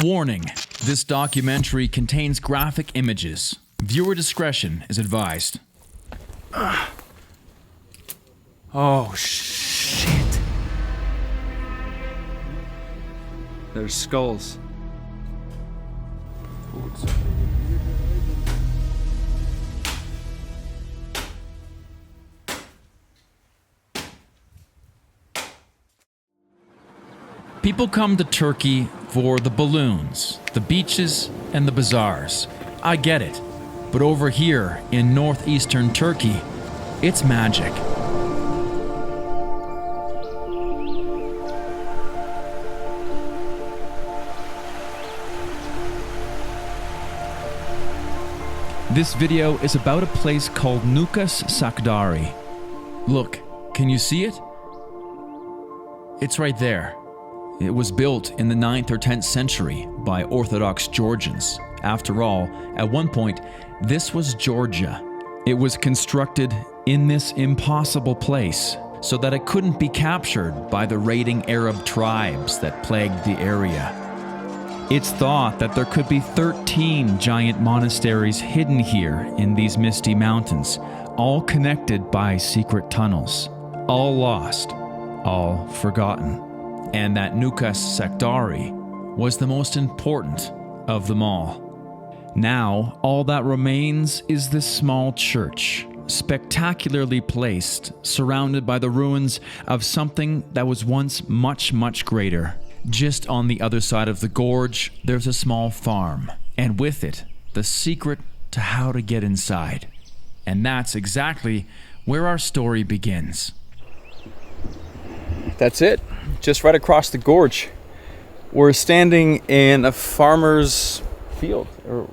Warning, this documentary contains graphic images. Viewer discretion is advised. Oh, shit. There's skulls. People come to Turkey for the balloons, the beaches, and the bazaars. I get it. But over here in northeastern Turkey, it's magic. This video is about a place called Nukas Sakdari. Look, can you see it? It's right there. It was built in the 9th or 10th century by Orthodox Georgians. After all, at one point, this was Georgia. It was constructed in this impossible place so that it couldn't be captured by the raiding Arab tribes that plagued the area. It's thought that there could be 13 giant monasteries hidden here in these misty mountains, all connected by secret tunnels, all lost, all forgotten. And that Nukas Sakdari was the most important of them all. Now, all that remains is this small church, spectacularly placed, surrounded by the ruins of something that was once much, much greater. Just on the other side of the gorge, there's a small farm, and with it, the secret to how to get inside. And that's exactly where our story begins. That's it. Just right across the gorge. We're standing in a farmer's field.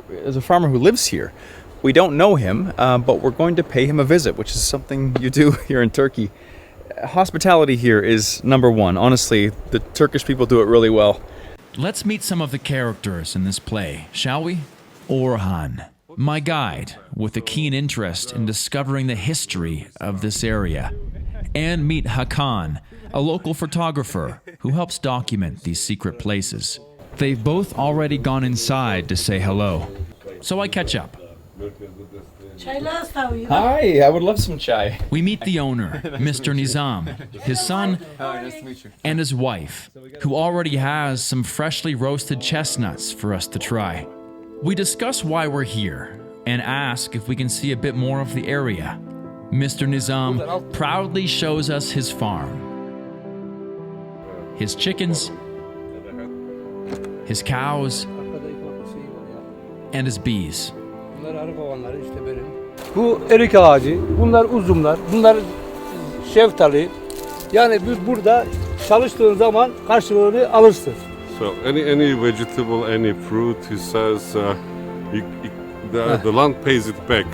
There's a farmer who lives here. We don't know him, but we're going to pay him a visit, which is something you do here in Turkey. Hospitality here is number one. Honestly, the Turkish people do it really well. Let's meet some of the characters in this play, shall we? Orhan, my guide with a keen interest in discovering the history of this area. And meet Hakan, a local photographer who helps document these secret places. They've both already gone inside to say hello, so I catch up. Hi, I would love some chai. We meet the owner, Mr. Nizam, his son, and his wife, who already has some freshly roasted chestnuts for us to try. We discuss why we're here and ask if we can see a bit more of the area. Mr. Nizam proudly shows us his farm, his chickens, his cows, and his bees. Bu erik ağacı, bunlar uzunlar, bunlar şeftali. Yani biz burada çalıştığın zaman karşılığını alırsın. So any vegetable, any fruit, he says the land pays it back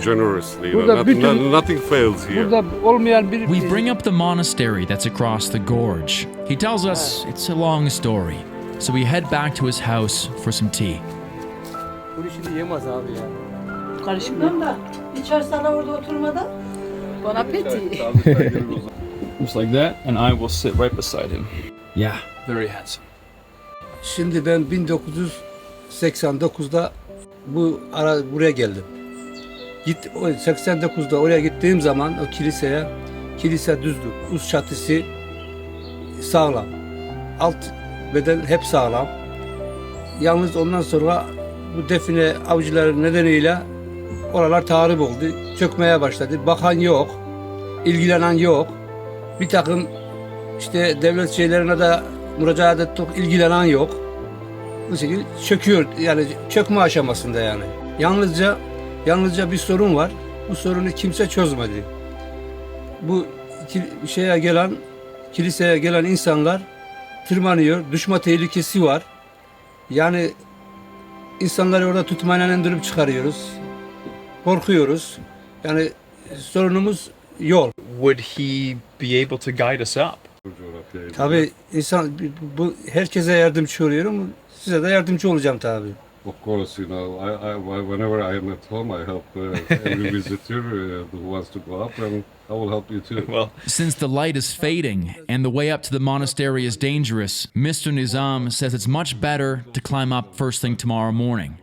generously. Nothing fails here. Burada olmayan bir We bring up the monastery that's across the gorge. He tells us it's a long story, so we head back to his house for some tea. Bunu şimdi yemez abi ya. Karışmam da içersen orada oturmadan. Bon appétit. Just like that, and I will sit right beside him. Yeah, very handsome. Şimdi ben 1989'da buraya geldim. 89'da oraya gittiğim zaman o kilise düzdü. Üst çatısı sağlam. Alt beden hep sağlam. Yalnız ondan sonra bu define avcıları nedeniyle oralar tahrip oldu. Çökmeye başladı. Bakan yok. İlgilenen yok. Bir takım işte devlet şeylerine de müracaat ettik. İlgilenen yok. Bu şekilde çöküyor. Yani çökme aşamasında yani. Yalnızca bir sorun var. Bu sorunu kimse çözmedi. Bu kiliseye gelen insanlar tırmanıyor. Düşme tehlikesi var. Yani insanları orada tutmayla indirip çıkarıyoruz. Korkuyoruz. Yani sorunumuz yol. Would he be able to guide us up? Tabii herkese yardımcı oluyorum. Size de yardımcı olacağım tabii. Of course, whenever I am at home, I help every visitor who wants to go up, and I will help you too. Well, Since the light is fading and the way up to the monastery is dangerous, Mr. Nizam says it's much better to climb up first thing tomorrow morning.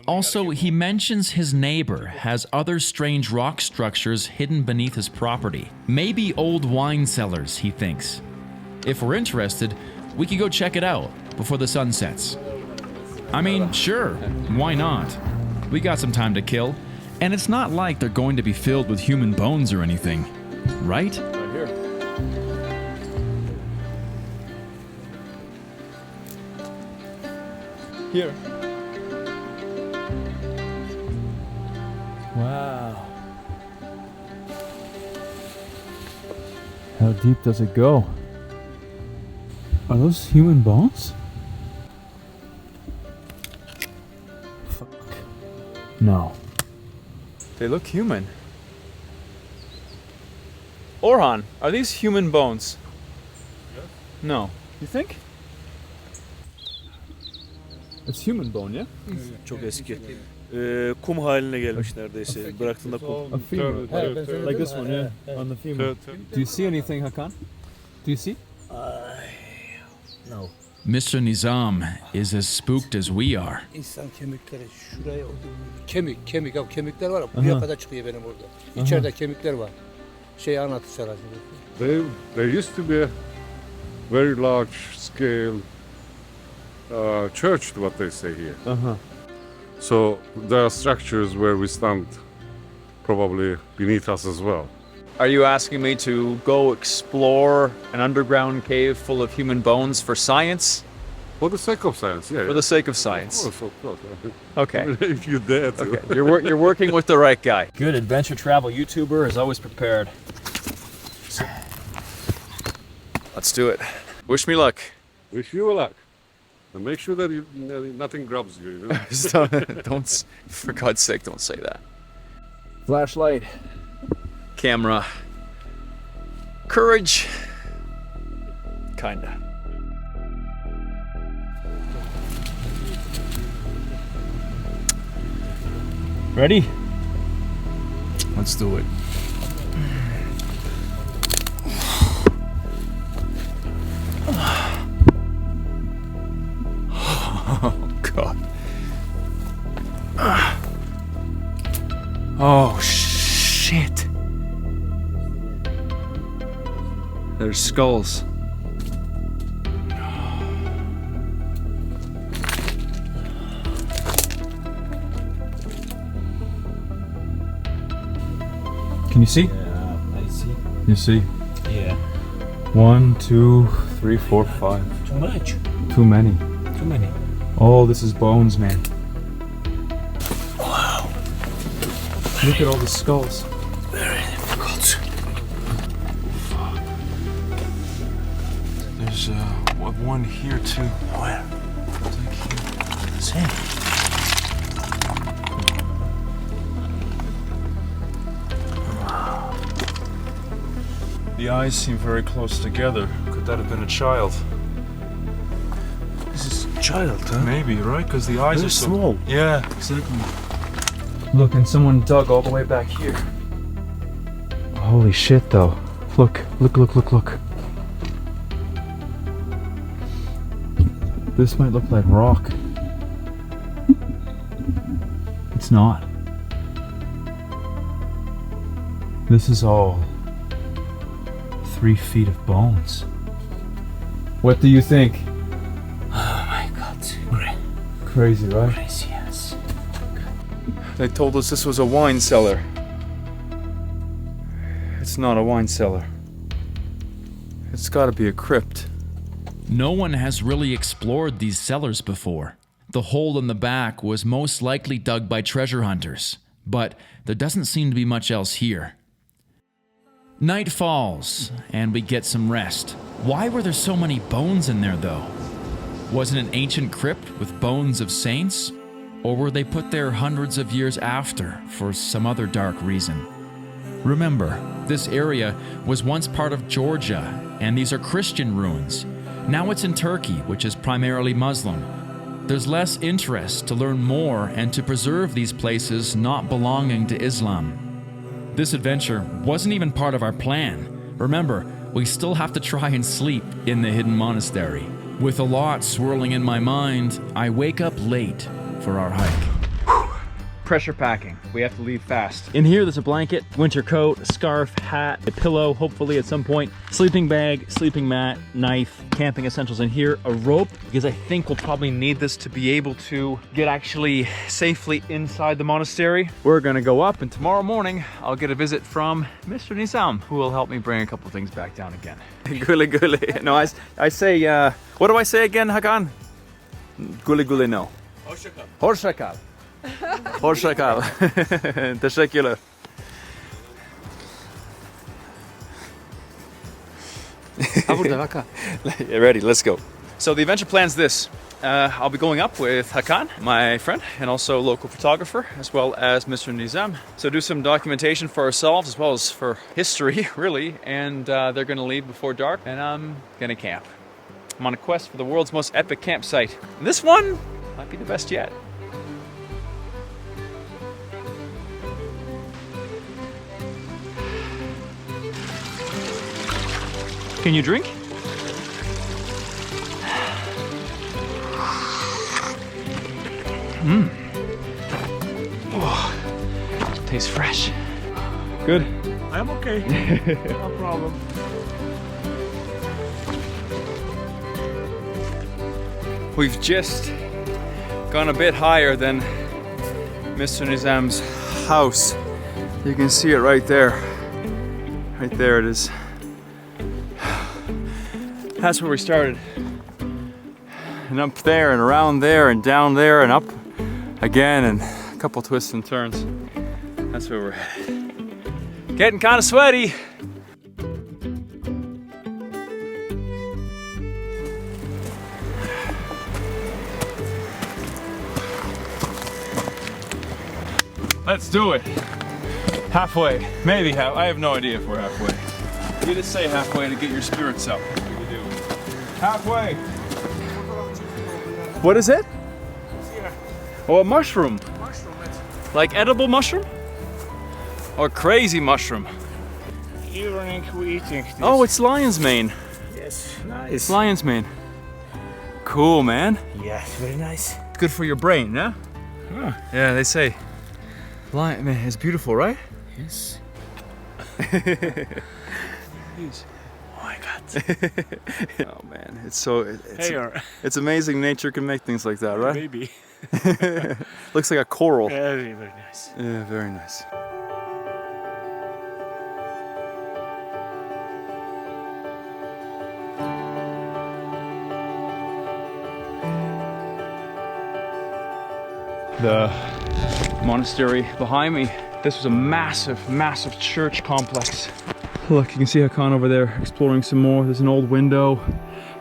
Also, he mentions his neighbor has other strange rock structures hidden beneath his property. Maybe old wine cellars, he thinks. If we're interested, we could go check it out before the sun sets. I mean, sure, why not? We got some time to kill, and it's not like they're going to be filled with human bones or anything, right? right here. Here. Wow. How deep does it go? Are those human bones? Fuck. No. They look human. Orhan, are these human bones? Yes. No. You think? It's human bone, yeah? Çok eski. Kum haline gelmiş neredeyse. Bıraktığında kum. A femur. Like this one, yeah? On the femur. Do you see anything, Hakan? Do you see? No. Mr. Nizam is as spooked as we are. İnsan kemikleri şuraya kemik ya kemikler var ya buraya kadar çıkıyor benim orada. İçeride kemikler var. Anlatır There used to be a very large scale church, what they say here. So there are structures where we stand probably beneath us as well. Are you asking me to go explore an underground cave full of human bones for science? For the sake of science, yeah. For the sake of science. Of course. Okay. If you dare to. Okay. You're working with the right guy. Good adventure travel YouTuber is always prepared. Let's do it. Wish me luck. Wish you luck. And make sure that nothing grabs you. Don't, for God's sake, don't say that. Flashlight. Camera. Courage. Kinda. Ready? Let's do it. Oh, God. Oh, shit. There's skulls. Can you see? Yeah, I see. You see? Yeah. 1, 2, 3, 4, 5. Too much. Too many. Too many. Oh, this is bones, man. Wow. Look at all the skulls. Very difficult. There's one here too. Where? Like here. Same. The eyes seem very close together. Could that have been a child? This is a child, huh? Maybe, right? Because the eyes Very are so small. Yeah, exactly. Look, and someone dug all the way back here. Holy shit, though. Look. This might look like rock. It's not. This is all 3 feet of bones. What do you think? Oh my God. Great. Crazy, right? Crazy, yes. They told us this was a wine cellar. It's not a wine cellar. It's gotta be a crypt. No one has really explored these cellars before. The hole in the back was most likely dug by treasure hunters, but there doesn't seem to be much else here. Night falls, and we get some rest. Why were there so many bones in there, though? Was it an ancient crypt with bones of saints? Or were they put there hundreds of years after for some other dark reason? Remember, this area was once part of Georgia, and these are Christian ruins. Now it's in Turkey, which is primarily Muslim. there's less interest to learn more and to preserve these places not belonging to Islam. This adventure wasn't even part of our plan. Remember, we still have to try and sleep in the hidden monastery. With a lot swirling in my mind, I wake up late for our hike. Pressure packing. We have to leave fast. In here, there's a blanket, winter coat, a scarf, hat, a pillow, hopefully at some point, sleeping bag, sleeping mat, knife, camping essentials in here, a rope, because I think we'll probably need this to be able to get actually safely inside the monastery. We're gonna go up, and tomorrow morning, I'll get a visit from Mr. Nizam, who will help me bring a couple things back down again. Gule gule. No, I say, what do I say again, Hakan? Gule gule no. Hoşçakal. Hoşçakal. Hoşçakal. Teşekkürler. Ready, let's go. So the adventure plan's this. I'll be going up with Hakan, my friend, and also local photographer, as well as Mr. Nizam. So do some documentation for ourselves, as well as for history, really. And they're gonna leave before dark, and I'm gonna camp. I'm on a quest for the world's most epic campsite. And this one might be the best yet. Can you drink? Oh, tastes fresh. Good. I'm okay. No problem. We've just gone a bit higher than Mr. Nizam's house. You can see it right there. Right there it is. That's where we started. And up there and around there and down there and up again and a couple twists and turns. That's where we're headed. Getting kind of sweaty. Let's do it. Halfway, maybe half. I have no idea if we're halfway. You just say halfway to get your spirits up. Halfway. What is it? Oh, a mushroom. Like edible mushroom? Or crazy mushroom? Evening we eating this. Oh, it's lion's mane. Yes, nice. It's lion's mane. Cool, man. Yes, very nice. Good for your brain, yeah? Huh. Yeah, they say. Lion mane is beautiful, right? Yes. Yes. Oh my God. Oh man, it's amazing nature can make things like that, right? Maybe. Looks like a coral. Very, very nice. Yeah, very nice. The monastery behind me, this was a massive, massive church complex. Look, you can see Hakan over there exploring some more. There's an old window.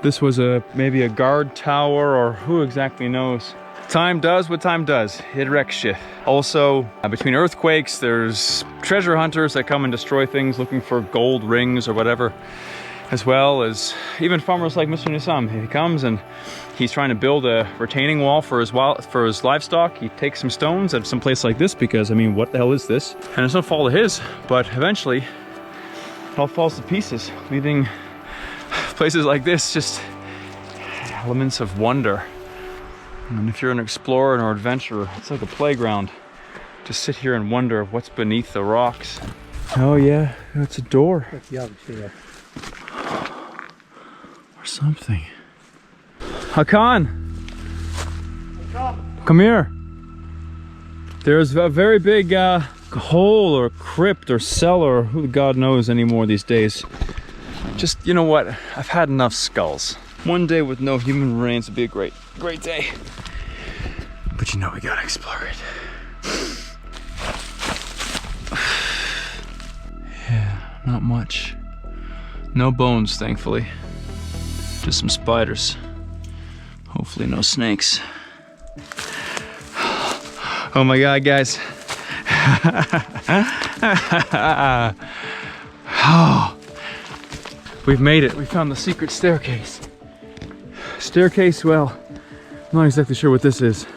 This was maybe a guard tower, or who exactly knows. Time does what time does. It wrecks shit. Also, between earthquakes, there's treasure hunters that come and destroy things looking for gold rings or whatever, as well as even farmers like Mr. Nizam. He comes and he's trying to build a retaining wall for his livestock. He takes some stones at some place like this because, I mean, what the hell is this? And it's no fault of his, but eventually it all falls to pieces, leaving places like this just elements of wonder. And if you're an explorer or adventurer, it's like a playground to sit here and wonder what's beneath the rocks. Oh yeah, it's a door. Or something. Hakan! Come here. There's a very big hole or crypt or cellar, who God knows anymore these days. Just, you know what? I've had enough skulls. One day with no human remains would be a great day. But you know, we gotta explore it. Yeah, not much. No bones, thankfully. Just some spiders. Hopefully no snakes. Oh my God, guys. Oh, we've made it. We found the secret staircase. Staircase, well, I'm not exactly sure what this is.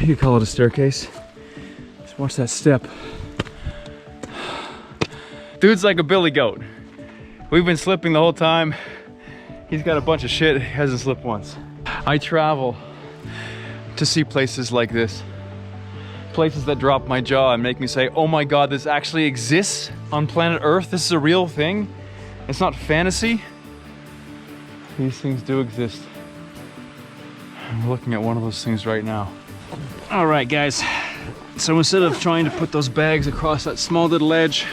You could call it a staircase. Just watch that step. Dude's like a billy goat. We've been slipping the whole time. He's got a bunch of shit, he hasn't slipped once. I travel to see places like this. Places that drop my jaw and make me say, oh my God, this actually exists on planet Earth? This is a real thing? It's not fantasy? These things do exist. I'm looking at one of those things right now. All right, guys. So instead of trying to put those bags across that small little ledge,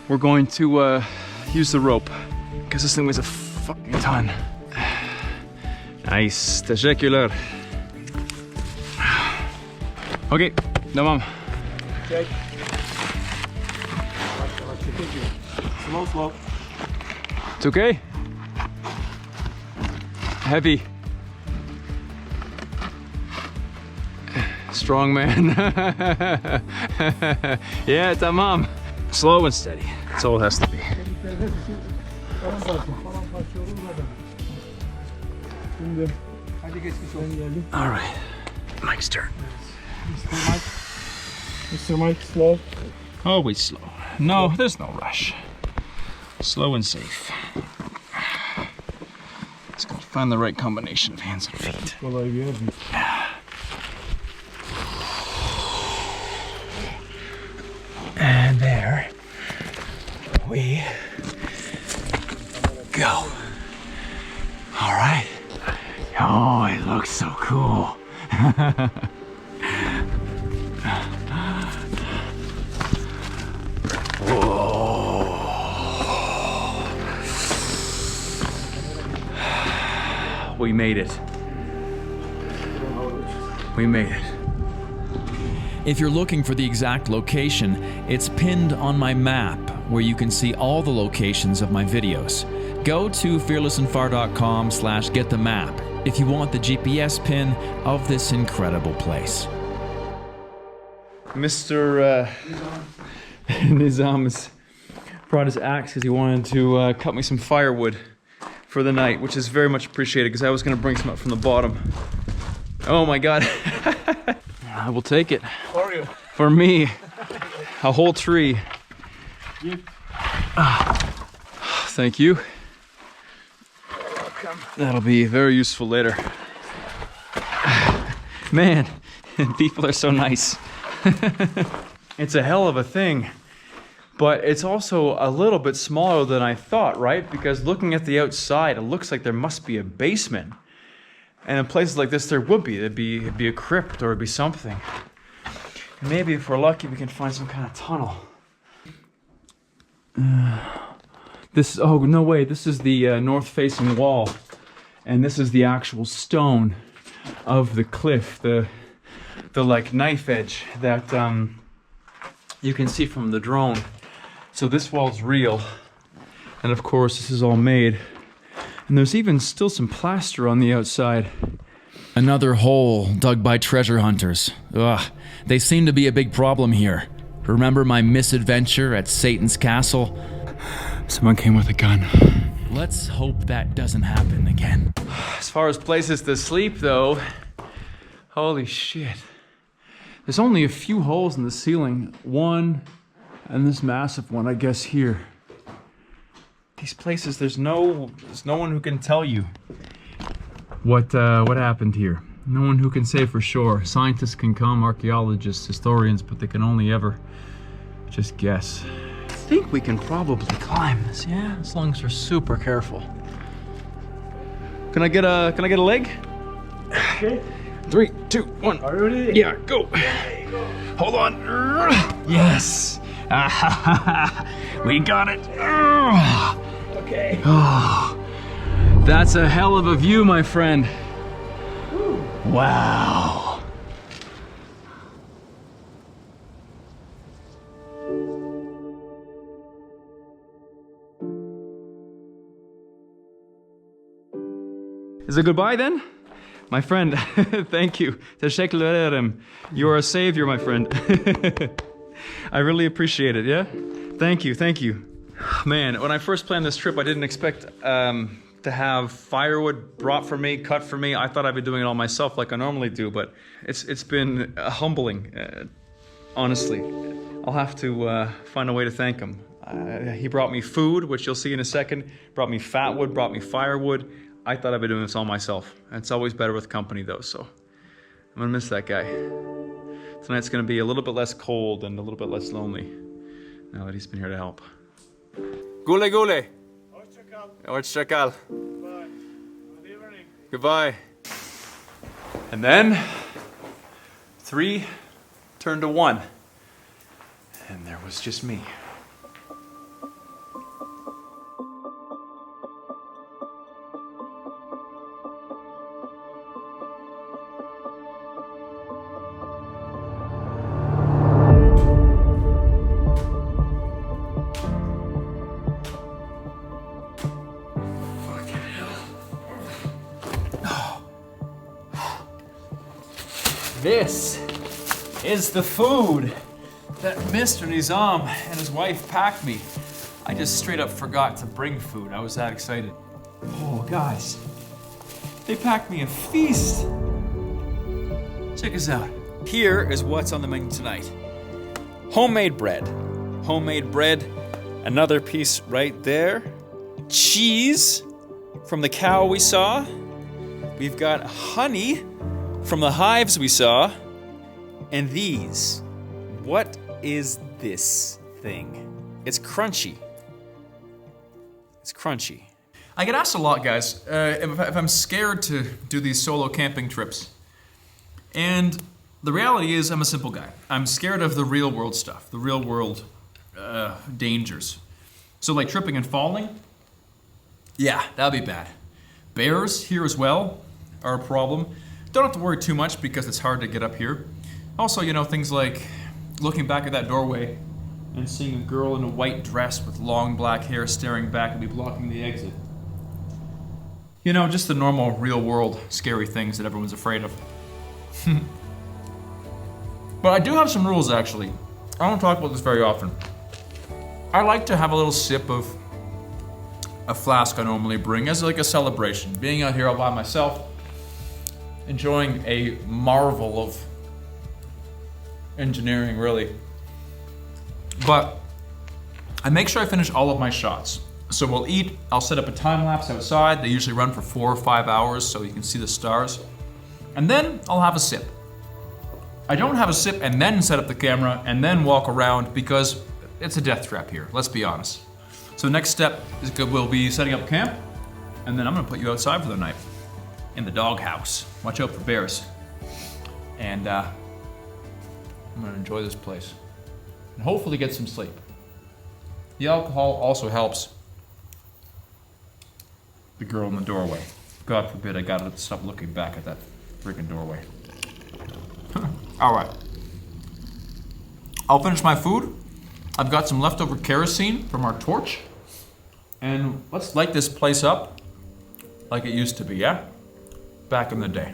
we're going to use the rope, because this thing weighs a fucking ton. Nice. Teşekkürler. Okay, tamam. Okay. Slow, slow. It's okay? Heavy. Strong man. Yeah, tamam. Slow and steady. That's all it has to be. All right, Mike's turn. Mr. Mike, slow. Always slow. No, there's no rush. Slow and safe. Just gotta find the right combination of hands and feet. And there we go. All right. Oh, it looks so cool. We made it. We made it. If you're looking for the exact location, it's pinned on my map where you can see all the locations of my videos. Go to fearlessandfar.com/getthemap if you want the GPS pin of this incredible place. Mr. Nizam has brought his axe because he wanted to cut me some firewood for the night, which is very much appreciated because I was going to bring some up from the bottom. Oh my God. I will take it. For you. For me. A whole tree. Thank you. That'll be very useful later. Man, people are so nice. It's a hell of a thing. But it's also a little bit smaller than I thought, right? Because looking at the outside, it looks like there must be a basement. And in places like this, there would be. It'd be a crypt or it'd be something. And maybe if we're lucky, we can find some kind of tunnel. Oh, no way. This is the north-facing wall. And this is the actual stone of the cliff, the like knife edge that you can see from the drone. So this wall's real, and of course this is all made. And there's even still some plaster on the outside. Another hole dug by treasure hunters. Ugh, they seem to be a big problem here. Remember my misadventure at Satan's castle? Someone came with a gun. Let's hope that doesn't happen again. As far as places to sleep though, holy shit. There's only a few holes in the ceiling. One, and this massive one, I guess, here. These places, there's no one who can tell you what happened here. No one who can say for sure. Scientists can come, archaeologists, historians, but they can only ever just guess. I think we can probably climb this, yeah, as long as we're super careful. Can I get a leg? Okay. 3, 2, 1. Are you ready? Yeah, go. Hold on. Yes. We got it. Okay. Oh, that's a hell of a view, my friend. Wow. Is it goodbye then? My friend, thank you. Teşekkür ederim. You are a savior, my friend. I really appreciate it, yeah? Thank you, thank you. Man, when I first planned this trip, I didn't expect to to have firewood brought for me, cut for me. I thought I'd be doing it all myself like I normally do, but it's been humbling, honestly. I'll have to find a way to thank him. He brought me food, which you'll see in a second, brought me fat wood, brought me firewood. I thought I'd be doing this all myself. It's always better with company though, so I'm gonna miss that guy. Tonight's gonna be a little bit less cold and a little bit less lonely now that he's been here to help. Gule gule. Hoşçakal. Goodbye. Good evening. Goodbye. And then 3 turned to 1. And there was just me. This is the food that Mr. Nizam and his wife packed me. I just straight up forgot to bring food. I was that excited. Oh, guys, they packed me a feast. Check us out. Here is what's on the menu tonight. Homemade bread. Homemade bread. Another piece right there. Cheese from the cow we saw. We've got honey from the hives we saw. And these. What is this thing? It's crunchy. It's crunchy. I get asked a lot, guys, if I'm scared to do these solo camping trips. And the reality is I'm a simple guy. I'm scared of the real world stuff, the real world dangers. So like tripping and falling, yeah, that'd be bad. Bears here as well are a problem. Don't have to worry too much because it's hard to get up here. Also, you know, things like looking back at that doorway and seeing a girl in a white dress with long black hair staring back at me blocking the exit. You know, just the normal real world scary things that everyone's afraid of. But I do have some rules actually. I don't talk about this very often. I like to have a little sip of a flask I normally bring as like a celebration. Being out here all by myself, enjoying a marvel of engineering, really. But I make sure I finish all of my shots. So we'll eat, I'll set up a time lapse outside. They usually run for 4 or 5 hours so you can see the stars. And then I'll have a sip. I don't have a sip and then set up the camera and then walk around because it's a death trap here, let's be honest. So next step is we'll be setting up camp and then I'm gonna put you outside for the night in the doghouse. Watch out for bears. And I'm gonna enjoy this place and hopefully get some sleep. The alcohol also helps the girl in the doorway. God forbid I gotta stop looking back at that freaking doorway. All right. I'll finish my food. I've got some leftover kerosene from our torch. And let's light this place up like it used to be, yeah? Back in the day.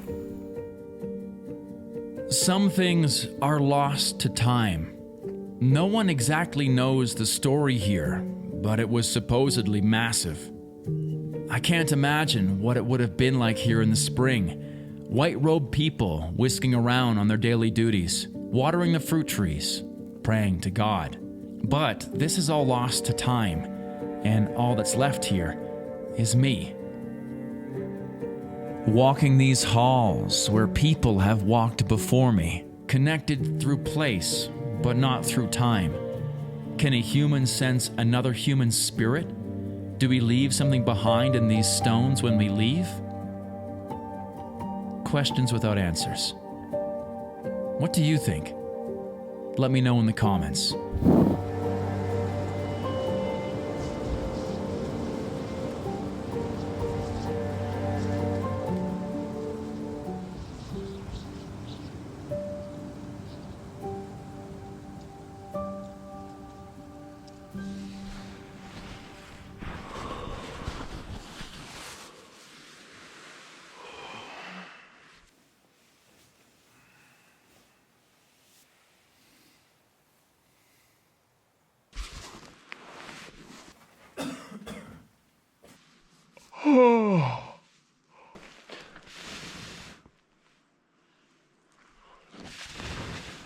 Some things are lost to time. No one exactly knows the story here, but it was supposedly massive. I can't imagine what it would have been like here in the spring. White-robed people whisking around on their daily duties, watering the fruit trees, praying to God. But this is all lost to time, and all that's left here is me. Walking these halls where people have walked before me, connected through place, but not through time. Can a human sense another human spirit? Do we leave something behind in these stones when we leave? Questions without answers. What do you think? Let me know in the comments.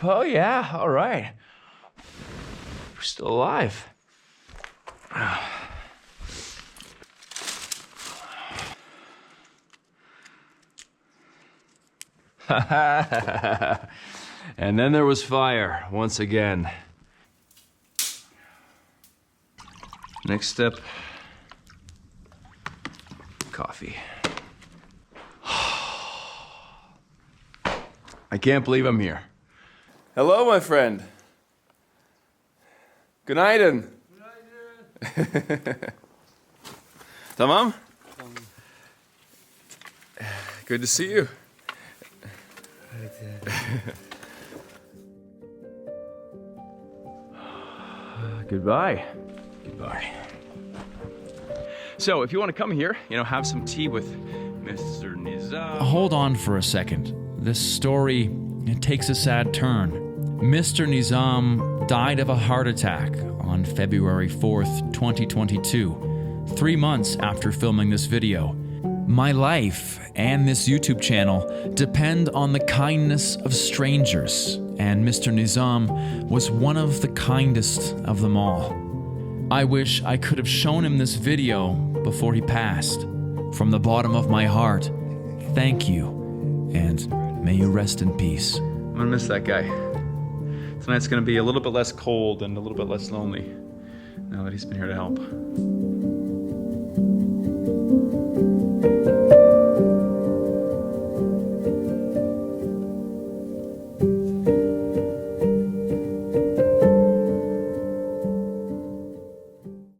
Oh, yeah, all right. We're still alive. And then there was fire, once again. Next step, coffee. I can't believe I'm here. Hello, my friend. Günaydın. Tamam? Good to see you. Goodbye. Goodbye. So, if you want to come here, have some tea with Mr. Nizam. Hold on for a second. This story, it takes a sad turn. Mr. Nizam died of a heart attack on February 4th, 2022, 3 months after filming this video. My life and this YouTube channel depend on the kindness of strangers, and Mr. Nizam was one of the kindest of them all. I wish I could have shown him this video before he passed. From the bottom of my heart, thank you, and may you rest in peace. I'm gonna miss that guy. Tonight's gonna be a little bit less cold and a little bit less lonely now that he's been here to help.